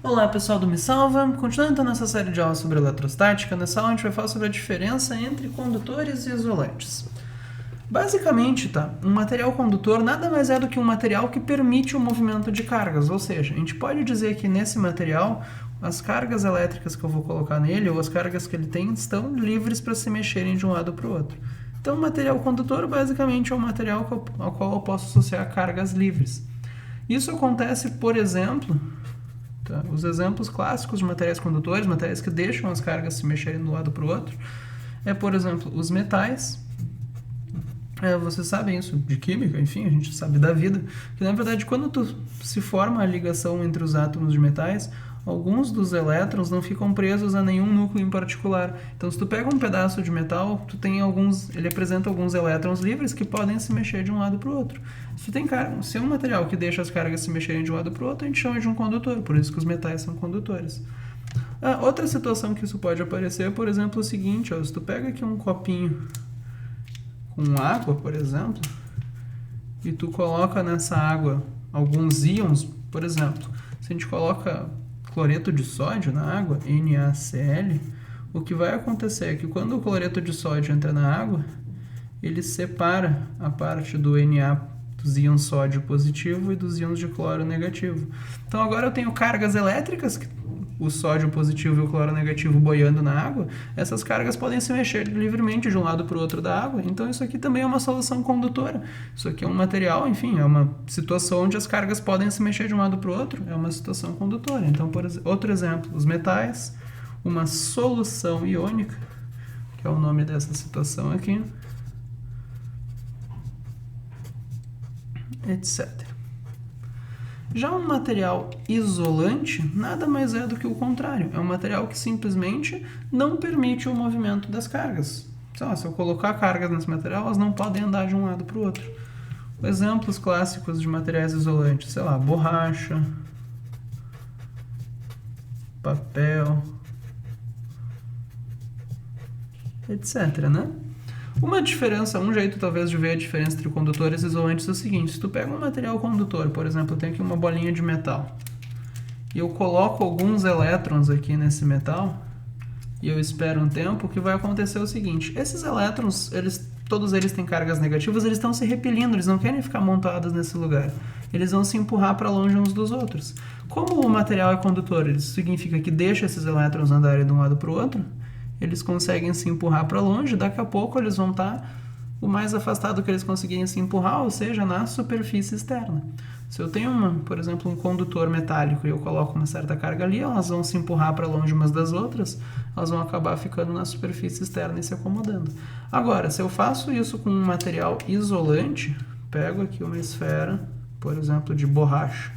Olá pessoal do Me Salva, continuando então nessa série de aulas sobre eletrostática, nessa aula a gente vai falar sobre a diferença entre condutores e isolantes. Basicamente, um material condutor nada mais é do que um material que permite o movimento de cargas, ou seja, a gente pode dizer que nesse material as cargas elétricas que eu vou colocar nele, ou as cargas que ele tem, estão livres para se mexerem de um lado para o outro. Então, o material condutor basicamente é um material ao qual eu posso associar cargas livres. Isso acontece, por exemplo, os exemplos clássicos de materiais condutores, materiais que deixam as cargas se mexerem de um lado para o outro, por exemplo, os metais. Vocês sabem isso de química, enfim, a gente sabe da vida, que na verdade quando se forma a ligação entre os átomos de metais, alguns dos elétrons não ficam presos a nenhum núcleo em particular. Então, se tu pega um pedaço de metal, ele apresenta alguns elétrons livres que podem se mexer de um lado para o outro. Se é um material que deixa as cargas se mexerem de um lado para o outro, a gente chama de um condutor, por isso que os metais são condutores. Outra situação que isso pode aparecer é, por exemplo, o seguinte, se tu pega aqui um copinho com água, por exemplo, e tu coloca nessa água alguns íons, por exemplo, se a gente coloca cloreto de sódio na água, NaCl, o que vai acontecer é que quando o cloreto de sódio entra na água, ele separa a parte do Na, dos íons sódio positivo e dos íons de cloro negativo. Então agora eu tenho cargas elétricas, o sódio positivo e o cloro negativo boiando na água, essas cargas podem se mexer livremente de um lado para o outro da água, então isso aqui também é uma solução condutora. Isso aqui é um material, enfim, é uma situação onde as cargas podem se mexer de um lado para o outro, é uma situação condutora. Então, outro exemplo, os metais, uma solução iônica, que é o nome dessa situação aqui, etc. Já um material isolante nada mais é do que o contrário. É um material que simplesmente não permite o movimento das cargas. Se eu colocar cargas nesse material, elas não podem andar de um lado para o outro. Exemplos clássicos de materiais isolantes, borracha, papel, etc, né? Um jeito talvez de ver a diferença entre condutores e isolantes é o seguinte: se tu pega um material condutor, por exemplo, eu tenho aqui uma bolinha de metal, e eu coloco alguns elétrons aqui nesse metal, e eu espero um tempo, o que vai acontecer é o seguinte: esses elétrons, todos eles têm cargas negativas, eles estão se repelindo, eles não querem ficar montados nesse lugar. Eles vão se empurrar para longe uns dos outros. Como o material é condutor, isso significa que deixa esses elétrons andarem de um lado para o outro, eles conseguem se empurrar para longe, daqui a pouco eles vão estar o mais afastado que eles conseguirem se empurrar, ou seja, na superfície externa. Se eu tenho, por exemplo, um condutor metálico e eu coloco uma certa carga ali, elas vão se empurrar para longe umas das outras, elas vão acabar ficando na superfície externa e se acomodando. Agora, se eu faço isso com um material isolante, pego aqui uma esfera, por exemplo, de borracha,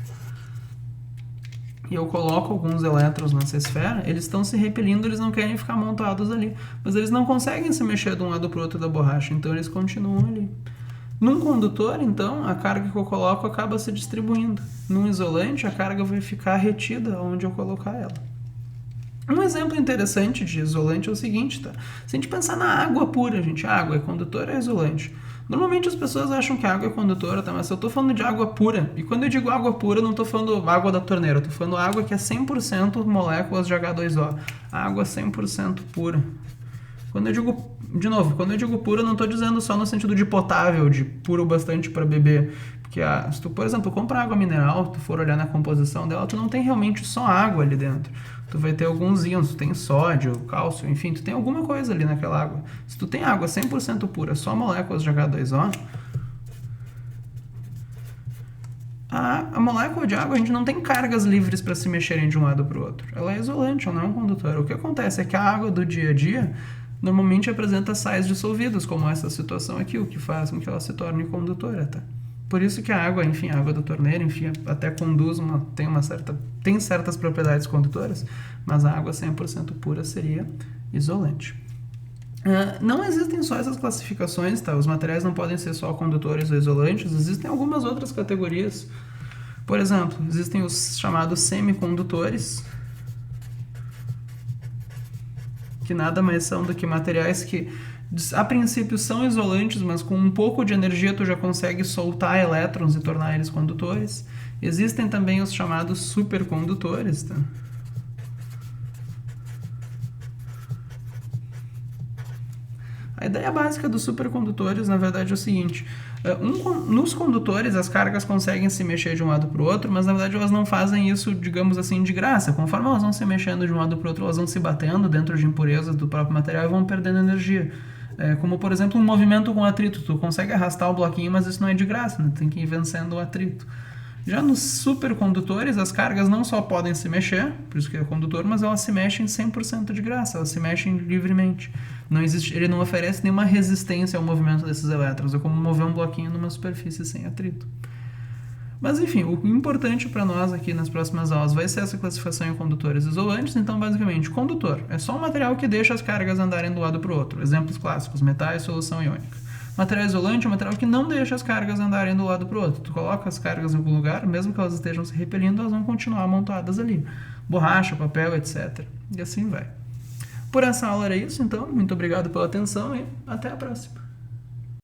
e eu coloco alguns elétrons nessa esfera, eles estão se repelindo, eles não querem ficar montados ali, mas eles não conseguem se mexer de um lado para o outro da borracha, então eles continuam ali. Num condutor, então, a carga que eu coloco acaba se distribuindo. Num isolante, a carga vai ficar retida onde eu colocar ela. Um exemplo interessante de isolante é o seguinte, Se a gente pensar na água pura, a água é condutora ou é isolante? Normalmente as pessoas acham que a água é condutora, mas eu estou falando de água pura, e quando eu digo água pura, eu não estou falando água da torneira, eu estou falando água que é 100% moléculas de H2O. Água 100% pura. Quando eu digo pura, eu não estou dizendo só no sentido de potável, de puro bastante para beber. Porque se tu, por exemplo, compra água mineral, tu for olhar na composição dela, tu não tem realmente só água ali dentro. Tu vai ter alguns íons, tu tem sódio, cálcio, enfim, tu tem alguma coisa ali naquela água. Se tu tem água 100% pura, só moléculas de H2O, a molécula de água, a gente não tem cargas livres para se mexerem de um lado para o outro. Ela é isolante, ela não é um condutor. O que acontece é que a água do dia a dia normalmente apresenta sais dissolvidos, como essa situação aqui, o que faz com que ela se torne condutora, Por isso que a água, a água da torneira, até tem certas propriedades condutoras, mas a água 100% pura seria isolante. Não existem só essas classificações, Os materiais não podem ser só condutores ou isolantes, existem algumas outras categorias. Por exemplo, existem os chamados semicondutores, que nada mais são do que materiais que a princípio são isolantes, mas com um pouco de energia tu já consegue soltar elétrons e tornar eles condutores. Existem também os chamados supercondutores, tá? A ideia básica dos supercondutores, na verdade, é o seguinte: nos condutores as cargas conseguem se mexer de um lado para o outro, mas na verdade elas não fazem isso, digamos assim, de graça. Conforme elas vão se mexendo de um lado para o outro, elas vão se batendo dentro de impurezas do próprio material e vão perdendo energia. Como, por exemplo, um movimento com atrito. Tu consegue arrastar o bloquinho, mas isso não é de graça, né? Tem que ir vencendo o atrito. Já nos supercondutores, as cargas não só podem se mexer, por isso que é condutor, mas elas se mexem 100% de graça, elas se mexem livremente. Ele não oferece nenhuma resistência ao movimento desses elétrons, é como mover um bloquinho numa superfície sem atrito. Mas enfim, o importante para nós aqui nas próximas aulas vai ser essa classificação em condutores e isolantes. Então, basicamente, condutor é só um material que deixa as cargas andarem de um lado para o outro. Exemplos clássicos: metais, solução iônica. Material isolante é um material que não deixa as cargas andarem de um lado para o outro. Tu coloca as cargas em algum lugar, mesmo que elas estejam se repelindo, elas vão continuar amontoadas ali. Borracha, papel, etc. E assim vai. Por essa aula era isso, então. Muito obrigado pela atenção e até a próxima.